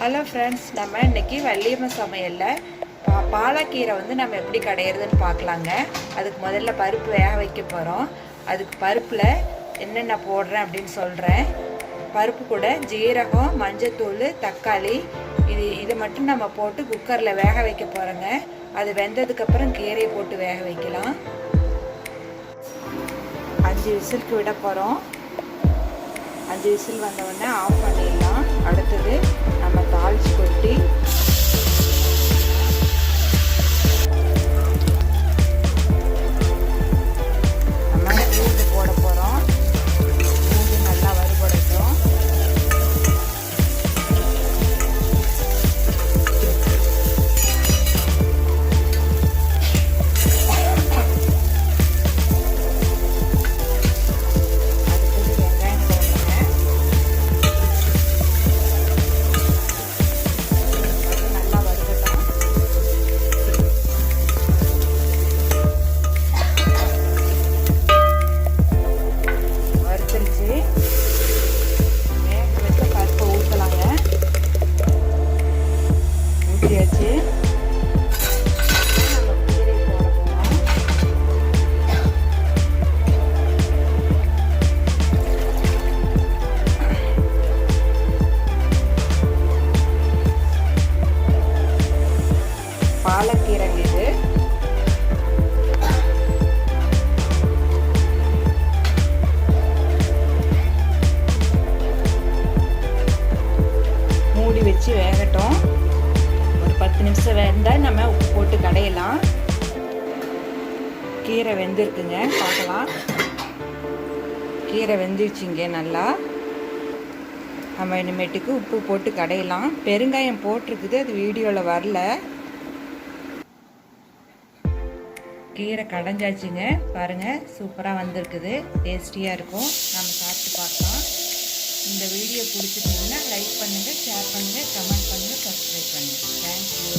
Hello friends, நம்ம இன்றைக்கி வள்ளியம்மா சமையலில் பாலக்கீரை நம்ம எப்படி கடையிறதுன்னு பார்க்கலாங்க. அதுக்கு முதல்ல பருப்பு வேக வைக்க போகிறோம். அதுக்கு பருப்பில் என்னென்ன போடுறேன் அப்படின்னு சொல்கிறேன். பருப்பு கூட ஜீரகம், மஞ்சத்தூள், தக்காளி இது மட்டும் நம்ம போட்டு குக்கரில் வேக வைக்க போகிறோங்க. அது வெந்ததுக்கப்புறம் கீரையை போட்டு வேக வைக்கலாம். 5 விசிலுக்கு விட போகிறோம். 5 விசில் வந்தவுடனே ஆஃப் பண்ணிடலாம். அடுத்தது நம்ம தாளிச்சு கொட்டி நம்ம பூண்டு போட போகிறோம். பூண்டு நல்லா வறுபடட்டும். பாலக்கீரை இது மூடி வச்சு வேகட்டும். ஒரு 10 நிமிஷம் வேண்டாம். நம்ம உப்பு போட்டு கடையலாம். கீரை வெந்திருக்குங்க, பார்க்கலாம். கீரை வெந்துருச்சுங்க நல்லா. நம்ம இனிமேட்டுக்கு உப்பு போட்டு கடையலாம். பெருங்காயம் போட்டிருக்குது, அது வீடியோவில் வரல. கீரை கடைஞ்சாச்சுங்க, பாருங்கள், சூப்பராக வந்திருக்குது. டேஸ்டியாக இருக்கும். நம்ம சாப்பிட்டு பார்க்கலாம். இந்த வீடியோ பிடிச்சிருந்தீங்கன்னா லைக் பண்ணுங்கள், ஷேர் பண்ணுங்கள், கமெண்ட் பண்ணுங்கள், சப்ஸ்கிரைப் பண்ணுங்கள். தேங்க்யூ.